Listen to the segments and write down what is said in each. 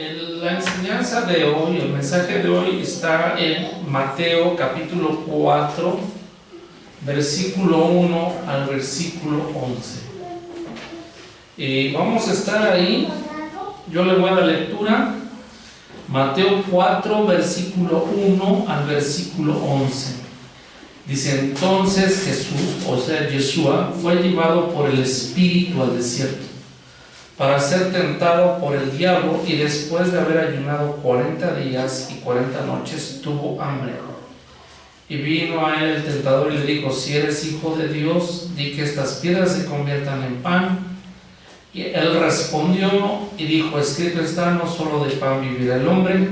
La enseñanza de hoy, el mensaje de hoy está en Mateo capítulo 4, versículo 1 al versículo 11. Y vamos a estar ahí, yo le voy a dar lectura, Mateo 4, versículo 1 al versículo 11. Dice: entonces Jesús, o sea Yeshua, fue llevado por el Espíritu al desierto para ser tentado por el diablo, y después de haber ayunado 40 días y 40 noches tuvo hambre. Y vino a él el tentador y le dijo: si eres hijo de Dios, di que estas piedras se conviertan en pan. Y él respondió y dijo: escrito está, no solo de pan vivirá el hombre,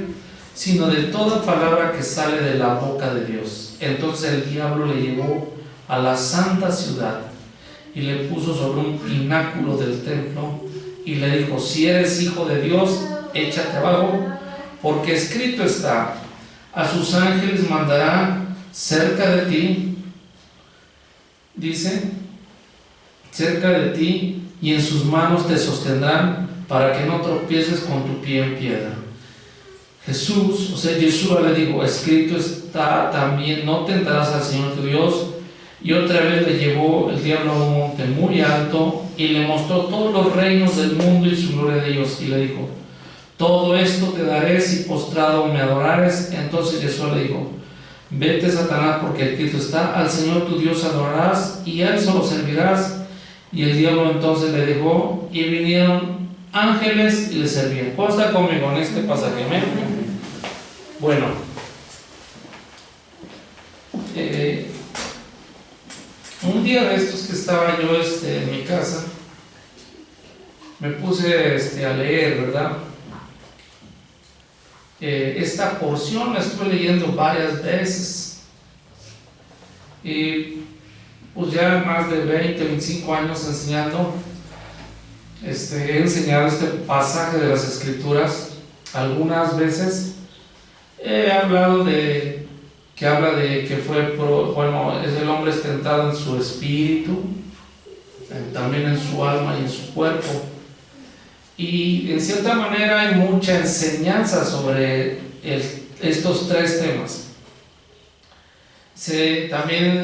sino de toda palabra que sale de la boca de Dios. Entonces el diablo le llevó a la santa ciudad y le puso sobre un pináculo del templo y le dijo: si eres hijo de Dios, échate abajo, porque escrito está: a sus ángeles mandará cerca de ti, dice, cerca de ti, y en sus manos te sostendrán para que no tropieces con tu pie en piedra. Jesús, o sea, Yeshua le dijo: escrito está también, no tentarás al Señor tu Dios. Y otra vez le llevó el diablo a un monte muy alto y le mostró todos los reinos del mundo y su gloria de ellos, y le dijo: todo esto te daré si postrado me adorares. Entonces Jesús le dijo: vete, Satanás, porque escrito está: al Señor tu Dios adorarás y a él solo servirás. Y el diablo entonces le dejó, y vinieron ángeles y le servían. ¿Cómo está conmigo en este pasaje? Amén. Bueno, un día de estos que estaba yo en mi casa, me puse a leer, ¿verdad? Esta porción la estuve leyendo varias veces, y pues ya más de 20, 25 años enseñando, he enseñado este pasaje de las Escrituras. Algunas veces he hablado que habla de que es el hombre es tentado en su espíritu, también en su alma y en su cuerpo. Y en cierta manera hay mucha enseñanza sobre estos tres temas. También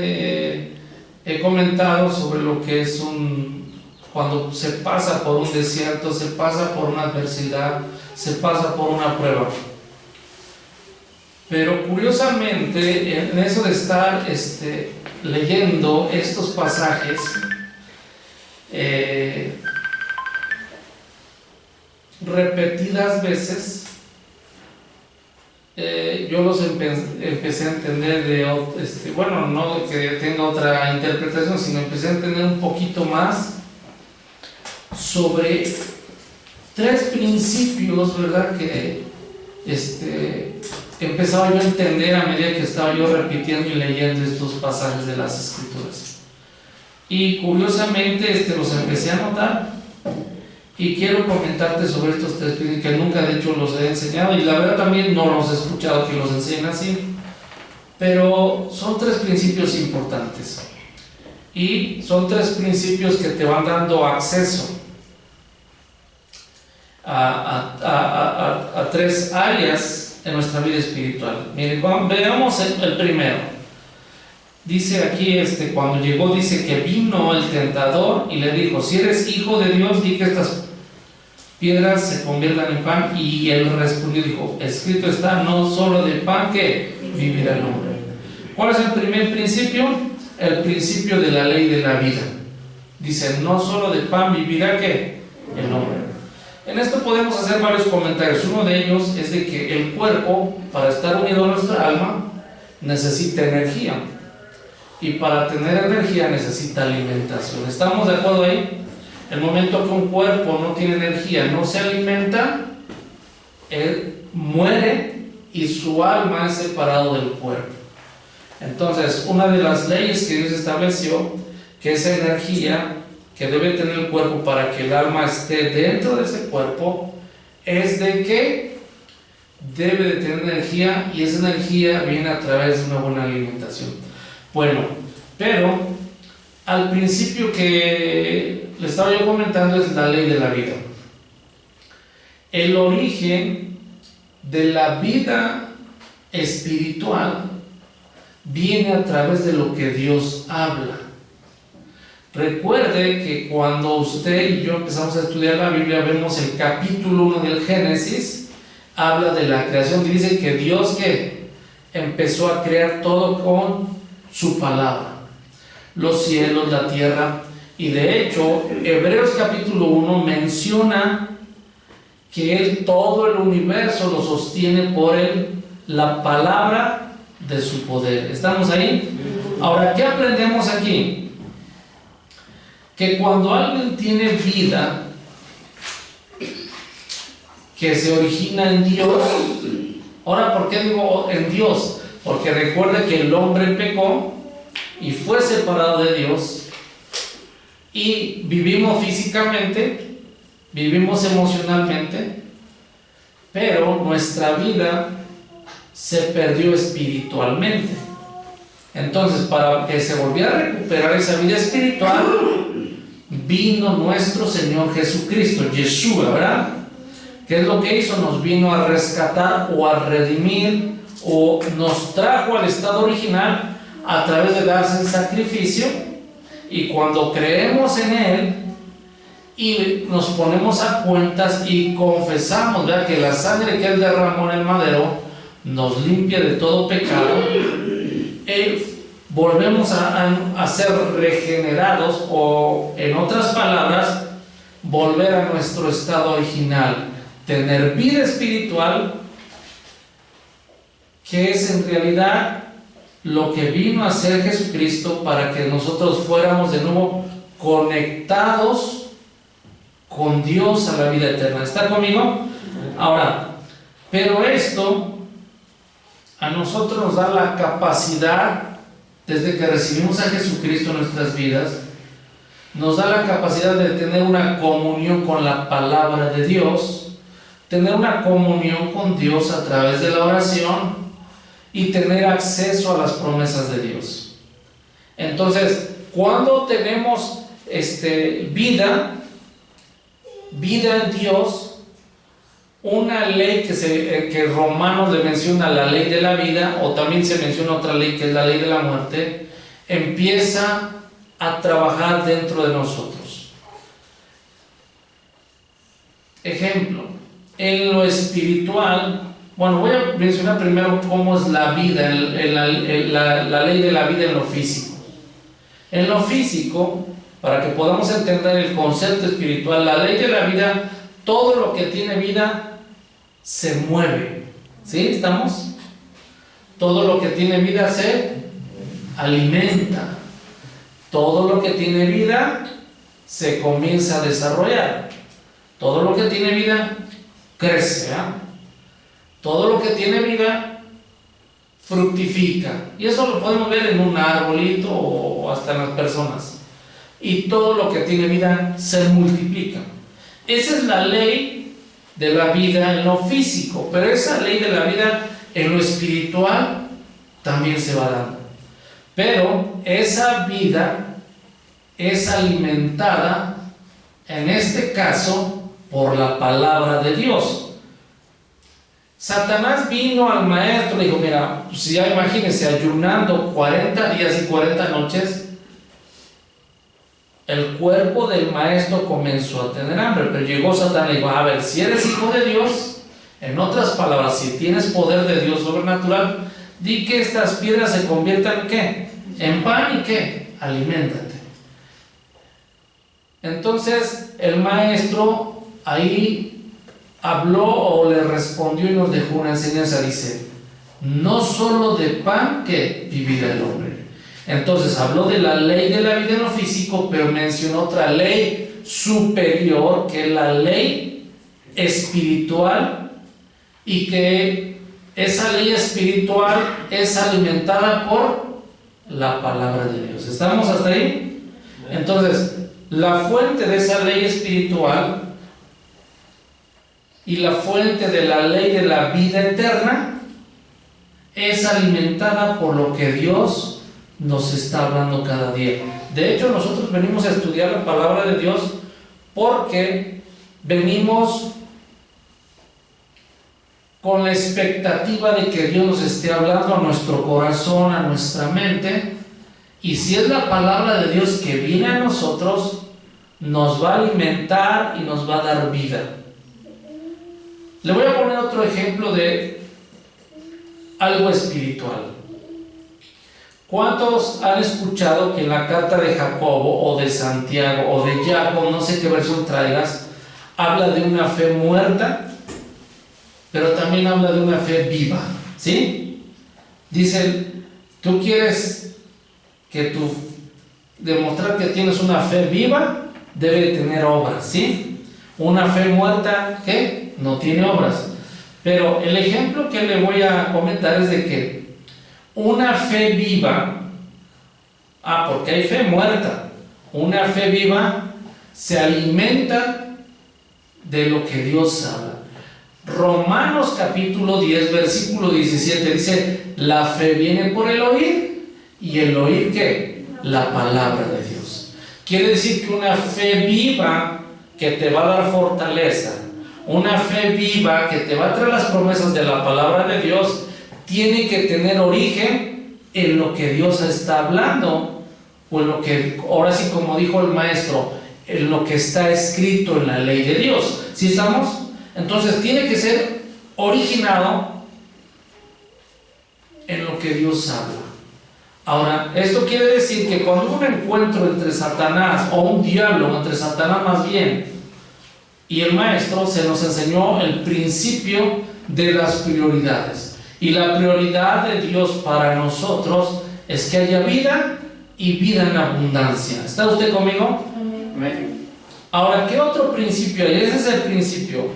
he comentado sobre lo que es cuando se pasa por un desierto, se pasa por una adversidad, se pasa por una prueba. Pero curiosamente, en eso de estar leyendo estos pasajes, repetidas veces, yo los empecé a entender bueno, no que tenga otra interpretación, sino empecé a entender un poquito más sobre tres principios, ¿verdad?, que empezaba yo a entender a medida que estaba yo repitiendo y leyendo estos pasajes de las Escrituras. Y curiosamente los empecé a notar, y quiero comentarte sobre estos tres principios que nunca de hecho los he enseñado, y la verdad también no los he escuchado que los enseñen así, pero son tres principios importantes, y son tres principios que te van dando acceso a tres áreas en nuestra vida espiritual. Miren, veamos el primero. Dice aquí, cuando llegó, dice que vino el tentador y le dijo: si eres hijo de Dios, di que estas piedras se conviertan en pan. Y él respondió y dijo: escrito está, no solo de pan que vivirá el hombre. ¿Cuál es el primer principio? El principio de la ley de la vida. Dice: no solo de pan vivirá ¿qué? El hombre. En esto podemos hacer varios comentarios. Uno de ellos es de que el cuerpo, para estar unido a nuestra alma, necesita energía, y para tener energía necesita alimentación. ¿Estamos de acuerdo ahí? El momento que un cuerpo no tiene energía, no se alimenta, él muere y su alma es separado del cuerpo. Entonces, una de las leyes que Dios estableció, que esa energía que debe tener el cuerpo para que el alma esté dentro de ese cuerpo, es de que debe de tener energía, y esa energía viene a través de una buena alimentación. Bueno, pero al principio que le estaba yo comentando es la ley de la vida. el origen de la vida espiritual viene a través de lo que Dios habla. Recuerde que cuando usted y yo empezamos a estudiar la Biblia, vemos el capítulo 1 del Génesis, habla de la creación y dice que Dios que empezó a crear todo con su palabra, los cielos, la tierra, y de hecho Hebreos capítulo 1 menciona que Él todo el universo lo sostiene por la palabra de su poder. ¿Estamos ahí? Ahora, ¿qué aprendemos aquí? Que cuando alguien tiene vida que se origina en Dios, ahora, ¿por qué digo en Dios? Porque recuerde que el hombre pecó y fue separado de Dios, y vivimos físicamente, vivimos emocionalmente, pero nuestra vida se perdió espiritualmente. Entonces, para que se volviera a recuperar esa vida espiritual, vino nuestro Señor Jesucristo, Yeshua, ¿verdad? ¿Qué es lo que hizo? Nos vino a rescatar o a redimir, o nos trajo al estado original a través de darse el sacrificio. Y cuando creemos en Él y nos ponemos a cuentas y confesamos, ¿verdad?, que la sangre que Él derramó en el madero nos limpia de todo pecado, volvemos a ser regenerados, o en otras palabras, volver a nuestro estado original, tener vida espiritual, que es en realidad lo que vino a hacer Jesucristo para que nosotros fuéramos de nuevo conectados con Dios a la vida eterna. ¿Está conmigo? Ahora, pero esto a nosotros nos da la capacidad, desde que recibimos a Jesucristo en nuestras vidas, nos da la capacidad de tener una comunión con la palabra de Dios, tener una comunión con Dios a través de la oración y tener acceso a las promesas de Dios. Entonces, cuando tenemos vida en Dios, una ley que Romanos le menciona, la ley de la vida, o también se menciona otra ley que es la ley de la muerte, empieza a trabajar dentro de nosotros. Ejemplo, en lo espiritual, bueno, voy a mencionar primero cómo es la vida, la ley de la vida en lo físico. En lo físico, para que podamos entender el concepto espiritual, la ley de la vida, todo lo que tiene vida se mueve. ¿Sí? ¿Estamos? Todo lo que tiene vida se alimenta. Todo lo que tiene vida se comienza a desarrollar. Todo lo que tiene vida crece, ¿eh? Todo lo que tiene vida fructifica. Y eso lo podemos ver en un arbolito o hasta en las personas. Y todo lo que tiene vida se multiplica. Esa es la ley de la vida en lo físico, pero esa ley de la vida en lo espiritual también se va dando. Pero esa vida es alimentada, en este caso, por la palabra de Dios. Satanás vino al maestro y dijo: mira, pues ya imagínense, ayunando 40 días y 40 noches, el cuerpo del maestro comenzó a tener hambre. Pero llegó Satanás y dijo: a ver, si eres hijo de Dios, en otras palabras, si tienes poder de Dios sobrenatural, di que estas piedras se conviertan en ¿qué? En pan, y ¿qué? Aliméntate. Entonces el maestro ahí habló, o le respondió, y nos dejó una enseñanza. Dice: no solo de pan que vivirá el hombre. Entonces habló de la ley de la vida en lo físico, pero mencionó otra ley superior, que es la ley espiritual, y que esa ley espiritual es alimentada por la palabra de Dios. ¿Estamos hasta ahí? Entonces, la fuente de esa ley espiritual y la fuente de la ley de la vida eterna es alimentada por lo que Dios nos está hablando cada día. De hecho, nosotros venimos a estudiar la palabra de Dios porque venimos con la expectativa de que Dios nos esté hablando a nuestro corazón, a nuestra mente, y si es la palabra de Dios que viene a nosotros, nos va a alimentar y nos va a dar vida. Le voy a poner otro ejemplo de algo espiritual. ¿Cuántos han escuchado que en la carta de Jacobo o de Santiago o de Jacob, no sé qué versión traigas, habla de una fe muerta, pero también habla de una fe viva? ¿Sí? Dice, tú quieres demostrar que tienes una fe viva, debe tener obras, ¿sí? Una fe muerta, ¿qué? No tiene obras. Pero el ejemplo que le voy a comentar es de que una fe viva, porque hay fe muerta, una fe viva se alimenta de lo que Dios habla. Romanos capítulo 10, versículo 17 dice, la fe viene por el oír, y el oír, ¿qué? La palabra de Dios. Quiere decir que una fe viva que te va a dar fortaleza, una fe viva que te va a traer las promesas de la palabra de Dios, tiene que tener origen en lo que Dios está hablando, o en lo que, ahora sí como dijo el maestro, en lo que está escrito en la ley de Dios. ¿Sí estamos? Entonces tiene que ser originado en lo que Dios habla. Ahora, esto quiere decir que cuando hubo un encuentro entre Satanás, o un diálogo entre Satanás más bien, y el maestro, se nos enseñó el principio de las prioridades. Y la prioridad de Dios para nosotros es que haya vida y vida en abundancia. ¿Está usted conmigo? Amén. Ahora, ¿qué otro principio hay? Ese es el principio.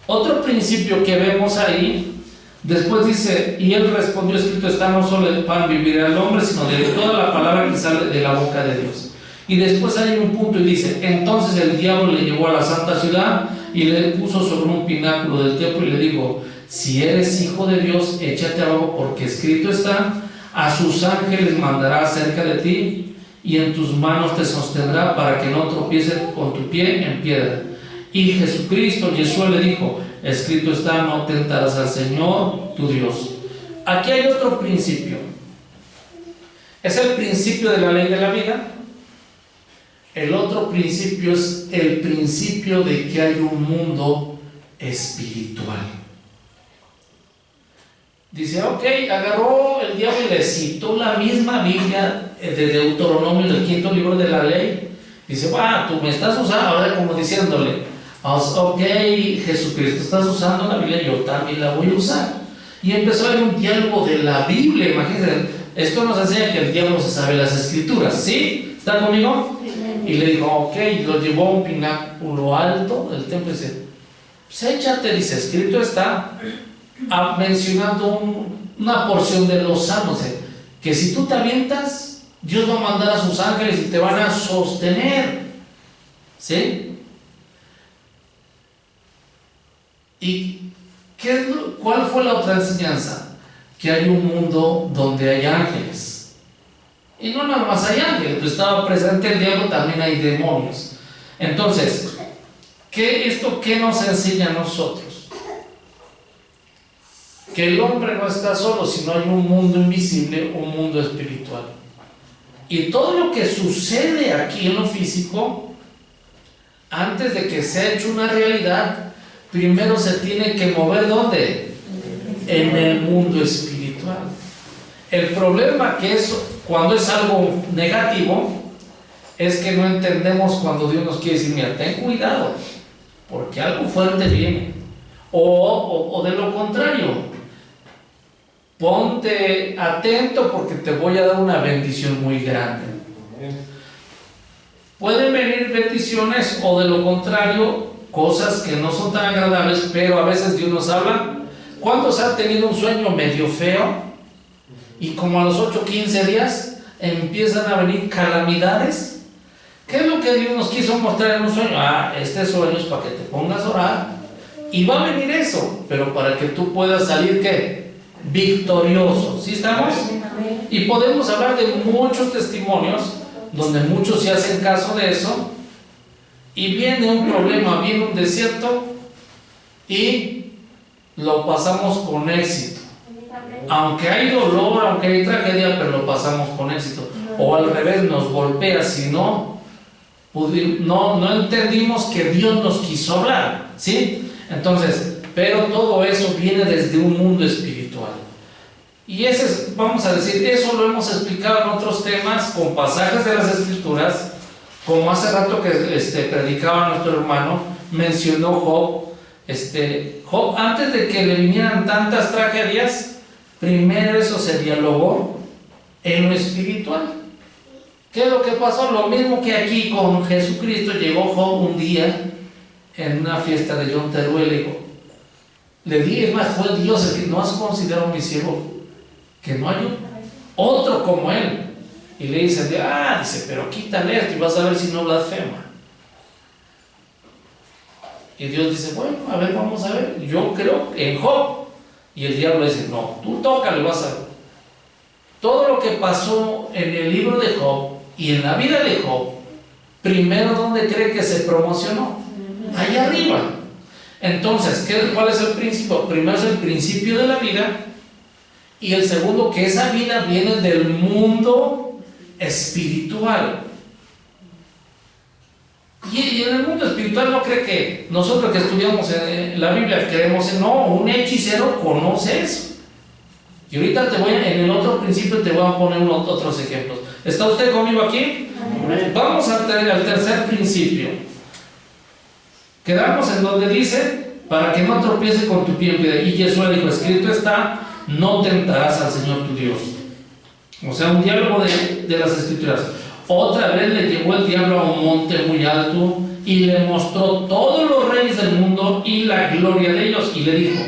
Otro principio que vemos ahí, después dice, y él respondió, escrito está, no solo el pan vivirá el hombre, sino de toda la palabra que sale de la boca de Dios. Y después hay un punto y dice, entonces el diablo le llevó a la santa ciudad y le puso sobre un pináculo del templo y le dijo, si eres hijo de Dios, échate abajo, porque escrito está, a sus ángeles mandará cerca de ti y en tus manos te sostendrá para que no tropieces con tu pie en piedra. Y Jesucristo, Yeshua le dijo, escrito está, no tentarás al Señor tu Dios. Aquí hay otro principio. Es el principio de la ley de la vida. El otro principio es el principio de que hay un mundo espiritual. Dice, ok, agarró el diablo y le citó la misma Biblia de Deuteronomio, del 5º libro de la ley. Dice, tú me estás usando, ahora como diciéndole, ok, Jesucristo, estás usando la Biblia, yo también la voy a usar. Y empezó a haber un diálogo de la Biblia. Imagínense, esto nos enseña que el diablo se sabe las escrituras, ¿sí? ¿Está conmigo? Y le dijo, ok, lo llevó a un pináculo alto del templo y dice, pues échate, dice, escrito está, mencionando una porción de los salmos, que si tú te avientas, Dios va a mandar a sus ángeles y te van a sostener, ¿sí? ¿Y cuál fue la otra enseñanza? Que hay un mundo donde hay ángeles. Y no nada más hay ángeles, pues estaba presente el diablo, también hay demonios. Entonces, ¿qué nos enseña a nosotros? Que el hombre no está solo, sino hay un mundo invisible, un mundo espiritual. Y todo lo que sucede aquí en lo físico, antes de que sea hecho una realidad, primero se tiene que mover, ¿dónde? En el mundo espiritual. El problema que es cuando es algo negativo, es que no entendemos cuando Dios nos quiere decir, mira, ten cuidado, porque algo fuerte viene. O de lo contrario, ponte atento porque te voy a dar una bendición muy grande. Pueden venir bendiciones o de lo contrario, cosas que no son tan agradables, pero a veces Dios nos habla. ¿Cuántos han tenido un sueño medio feo? Y como a los 8 o 15 días empiezan a venir calamidades. ¿Qué es lo que Dios nos quiso mostrar en un sueño? Este sueño es para que te pongas a orar. Y va a venir eso, pero para que tú puedas salir, ¿qué? Victorioso. ¿Sí estamos? Y podemos hablar de muchos testimonios donde muchos se hacen caso de eso. Y viene un problema, viene un desierto y lo pasamos con éxito. Aunque hay dolor, aunque hay tragedia, pero lo pasamos con éxito. O al revés, nos golpea si no entendimos que Dios nos quiso hablar, ¿sí? Entonces, pero todo eso viene desde un mundo espiritual. Y ese es, vamos a decir, eso lo hemos explicado en otros temas con pasajes de las Escrituras, como hace rato que predicaba nuestro hermano, mencionó Job. Job, antes de que le vinieran tantas tragedias, primero eso se dialogó en lo espiritual. ¿Qué es lo que pasó? Lo mismo que aquí con Jesucristo. Llegó Job un día en una fiesta de John Teruel, le dije, es más, fue Dios el que no has considerado mi siervo, que no hay otro como él. Y le dice, dice, pero quítale esto y vas a ver si no blasfema. Y Dios dice, bueno, a ver, vamos a ver, yo creo en Job. Y el diablo dice, no, tú tócale, vas a ver. Todo lo que pasó en el libro de Job y en la vida de Job, primero, ¿dónde cree que se promocionó? Allá arriba. Entonces, ¿cuál es el principio? Primero es el principio de la vida, y el segundo, que esa vida viene del mundo espiritual. Y en el mundo espiritual no cree que nosotros que estudiamos en la Biblia creemos no, un hechicero conoce eso. Y ahorita en el otro principio te voy a poner otros ejemplos. ¿Está usted conmigo aquí? Amén. Vamos al tercer principio. Quedamos en donde dice, para que no tropiece con tu pie en piedra. Y Jesús dijo, escrito está, no tentarás al Señor tu Dios. O sea, un diálogo de las Escrituras. Otra vez le llevó el diablo a un monte muy alto y le mostró todos los reyes del mundo y la gloria de ellos. Y le dijo,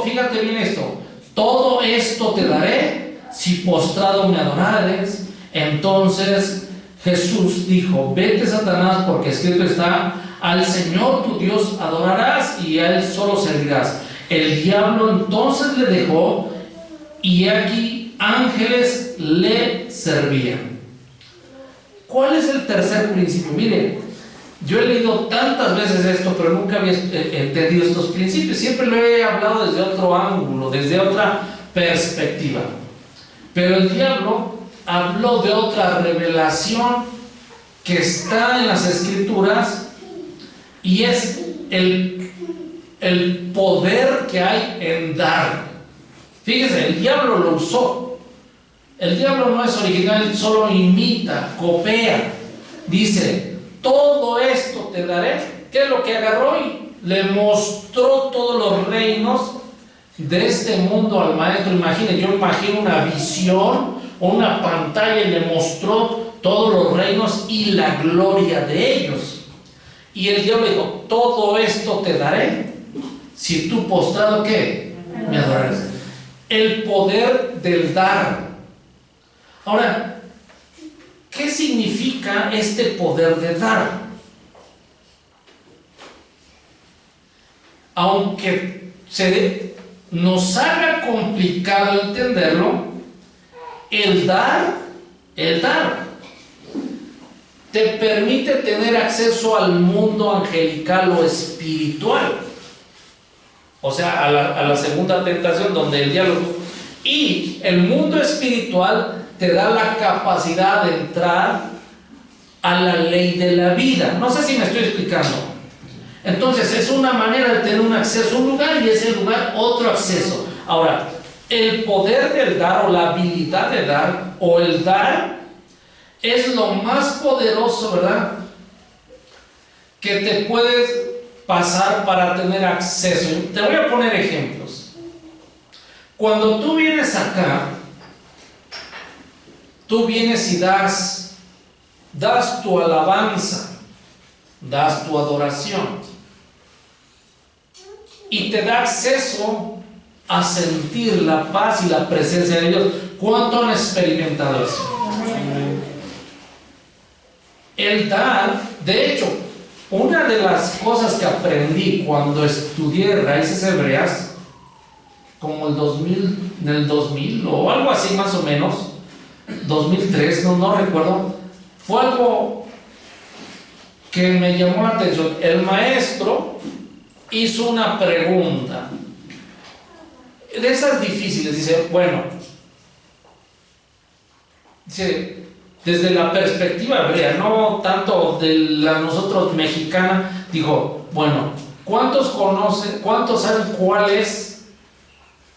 fíjate bien esto, todo esto te daré si postrado me adorares. Entonces Jesús dijo, vete, Satanás, porque escrito está, al Señor tu Dios adorarás y a Él solo servirás. El diablo entonces le dejó, y aquí ángeles le servían. ¿Cuál es el tercer principio? Mire, yo he leído tantas veces esto, pero nunca había entendido estos principios. Siempre lo he hablado desde otro ángulo, desde otra perspectiva. Pero el diablo habló de otra revelación que está en las Escrituras, y es el poder que hay en dar. Fíjese, el diablo lo usó. El diablo no es original, solo imita, copia. Dice, todo esto te daré. ¿Qué es lo que agarró? Y le mostró todos los reinos de este mundo al maestro. Yo imagino una visión o una pantalla, y le mostró todos los reinos y la gloria de ellos. Y el diablo dijo, todo esto te daré si tú postrado, ¿qué? Me adorarás. El poder del dar. Ahora, ¿qué significa este poder de dar? Aunque nos haga complicado entenderlo, el dar te permite tener acceso al mundo angelical o espiritual. O sea, a la segunda tentación, donde el diálogo. Y el mundo espiritual te da la capacidad de entrar a la ley de la vida. No sé si me estoy explicando. Entonces, es una manera de tener un acceso a un lugar, y ese lugar otro acceso. Ahora, el poder del dar, o la habilidad de dar, o el dar, es lo más poderoso, ¿verdad?, que te puedes pasar para tener acceso. Te voy a poner ejemplos. Cuando tú vienes acá, tú vienes y das tu alabanza, das tu adoración, y te da acceso a sentir la paz y la presencia de Dios. ¿Cuánto han experimentado eso? El dar, de hecho, una de las cosas que aprendí cuando estudié raíces hebreas, como en el 2000 o algo así más o menos, 2003, no recuerdo, fue algo que me llamó la atención. El maestro hizo una pregunta, de esas difíciles, dice, bueno, dice, desde la perspectiva hebrea, no tanto de la nosotros mexicana, dijo, bueno, ¿cuántos conocen, cuántos saben cuál es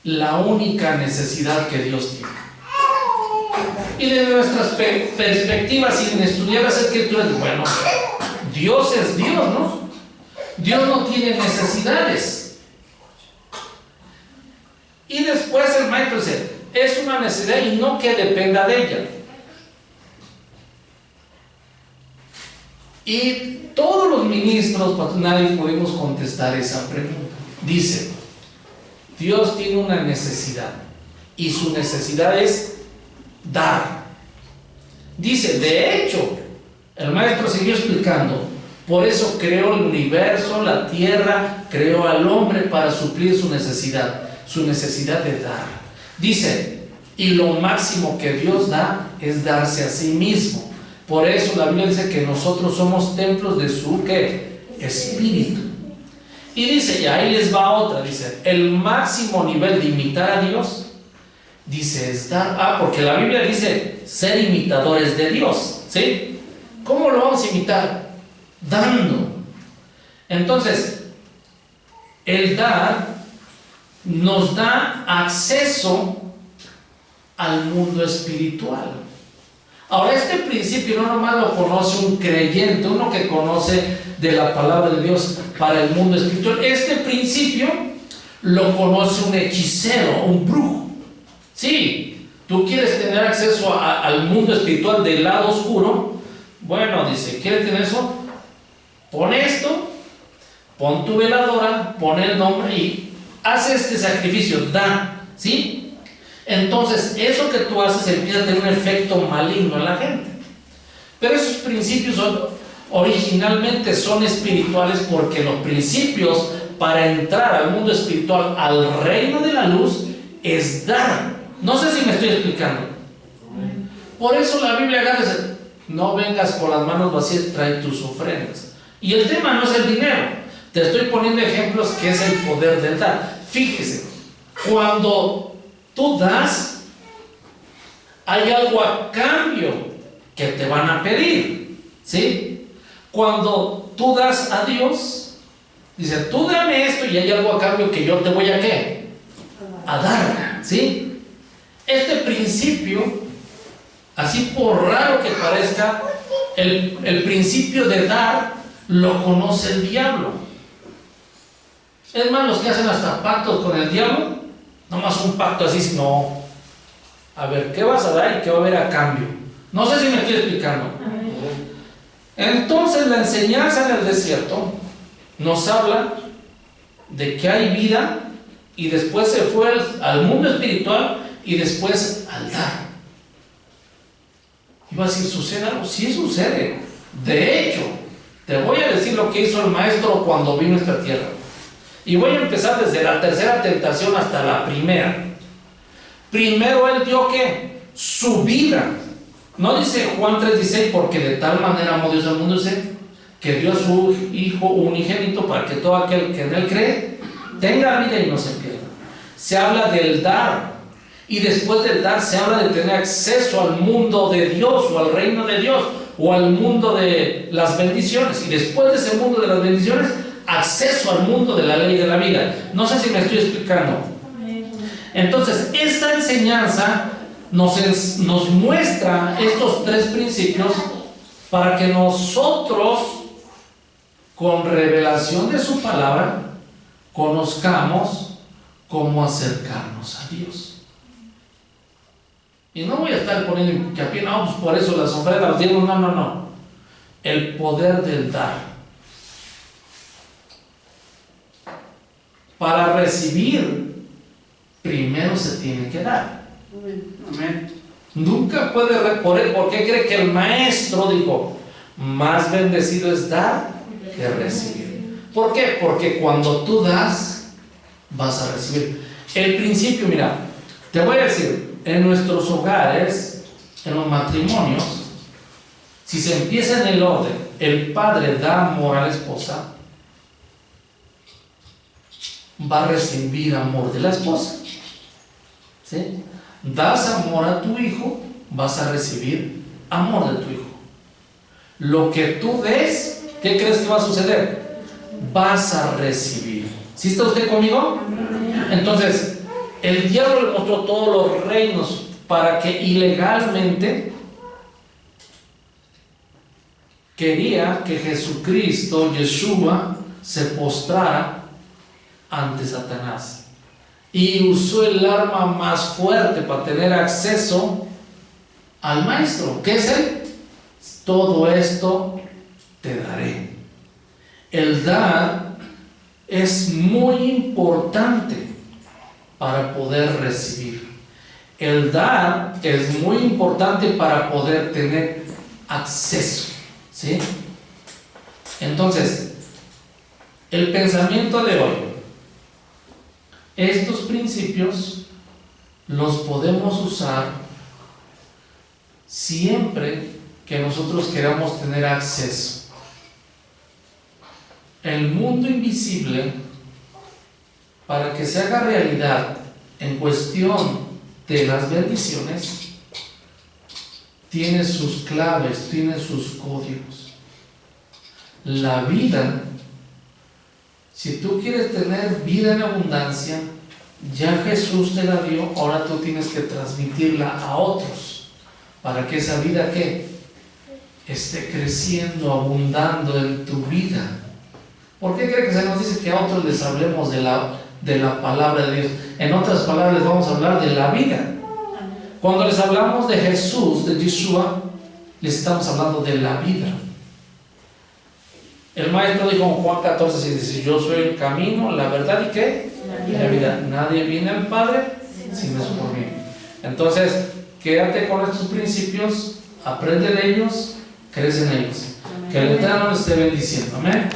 la única necesidad que Dios tiene? Y de nuestras perspectivas, sin estudiar las escrituras, bueno, Dios es Dios, ¿no? Dios no tiene necesidades. Y después el maestro dice, es una necesidad y no que dependa de ella. Y todos los ministros, pues nadie pudimos contestar esa pregunta. Dice, Dios tiene una necesidad y su necesidad es dar. Dice, de hecho, el maestro siguió explicando, por eso creó el universo, la tierra, creó al hombre para suplir su necesidad de dar. Dice, y lo máximo que Dios da es darse a sí mismo. Por eso la Biblia dice que nosotros somos templos de su ¿qué? Espíritu. Y dice, y ahí les va otra, dice, el máximo nivel de imitar a Dios, dice, es dar. Porque la Biblia dice, ser imitadores de Dios, ¿sí? ¿Cómo lo vamos a imitar? Dando. Entonces, el dar nos da acceso al mundo espiritual. Ahora, este principio no nomás lo conoce un creyente, uno que conoce de la palabra de Dios para el mundo espiritual. Este principio lo conoce un hechicero, un brujo. Sí, tú quieres tener acceso al mundo espiritual del lado oscuro. Bueno, dice, ¿quieres tener eso? Pon esto, pon tu veladora, pon el nombre y haz este sacrificio, da, ¿sí? Entonces, eso que tú haces empieza a tener un efecto maligno en la gente. Pero esos principios originalmente son espirituales, porque los principios para entrar al mundo espiritual, al reino de la luz, es dar. No sé si me estoy explicando. Por eso la Biblia agarra y dice, no vengas con las manos vacías, trae tus ofrendas. Y el tema no es el dinero. Te estoy poniendo ejemplos que es el poder del dar. Fíjese, cuando tú das, hay algo a cambio que te van a pedir, ¿sí? Cuando tú das a Dios, dice, tú dame esto y hay algo a cambio que yo te voy a ¿qué? A dar, ¿sí? Este principio, así por raro que parezca, el principio de dar lo conoce el diablo. Es más, los que hacen hasta pactos con el diablo, no más un pacto así, no. A ver, ¿qué vas a dar y qué va a haber a cambio? No sé si me estoy explicando. Entonces, la enseñanza en el desierto nos habla de que hay vida y después se fue al mundo espiritual y después al dar. Iba a decir, ¿sucede algo? Sí sucede. De hecho, te voy a decir lo que hizo el maestro cuando vino a esta tierra. Y voy a empezar desde la tercera tentación hasta la primera. Primero él dio ¿qué? Su vida. No dice Juan 3:16, porque de tal manera amó Dios al mundo, dice que dio a su Hijo unigénito para que todo aquel que en él cree tenga vida y no se pierda. Se habla del dar. Y después del dar se habla de tener acceso al mundo de Dios o al reino de Dios o al mundo de las bendiciones. Y después de ese mundo de las bendiciones, acceso al mundo de la ley de la vida. No sé si me estoy explicando. Entonces, esta enseñanza nos muestra estos tres principios para que nosotros, con revelación de su palabra, conozcamos cómo acercarnos a Dios. Y no voy a estar poniendo hincapié, no, pues por eso las ofrendas, los diezmos, no. El poder del dar. Para recibir, primero se tiene que dar. Amén. Nunca puede reponer. ¿Por qué cree que el maestro dijo, más bendecido es dar que recibir? ¿Por qué? Porque cuando tú das, vas a recibir. El principio, mira, te voy a decir, en nuestros hogares, en los matrimonios, si se empieza en el orden, el padre da amor a la esposa, va a recibir amor de la esposa. ¿Sí? Das amor a tu hijo, vas a recibir amor de tu hijo. Lo que tú des, ¿qué crees que va a suceder? Vas a recibir. ¿Sí está usted conmigo? Entonces, el diablo le mostró todos los reinos para que ilegalmente quería que Jesucristo, Yeshua, se postrara ante Satanás. Y usó el arma más fuerte para tener acceso al maestro. ¿Qué es él? Todo esto te daré. El dar es muy importante para poder recibir. El dar es muy importante para poder tener acceso. ¿Sí? Entonces, el pensamiento de hoy, estos principios los podemos usar siempre que nosotros queramos tener acceso. El mundo invisible, para que se haga realidad en cuestión de las bendiciones, tiene sus claves, tiene sus códigos. La vida, si tú quieres tener vida en abundancia, ya Jesús te la dio, ahora tú tienes que transmitirla a otros, para que esa vida ¿qué? Esté creciendo, abundando en tu vida. ¿Por qué cree que se nos dice que a otros les hablemos de la palabra de Dios? En otras palabras, vamos a hablar de la vida. Cuando les hablamos de Jesús, de Yeshua, les estamos hablando de la vida. El maestro dijo en Juan 14, dice: yo soy el camino, la verdad y ¿qué? La vida. Nadie viene al Padre si no es por mí. Entonces, quédate con estos principios, aprende de ellos, crece en ellos. Que el Eterno esté bendiciendo. Amén.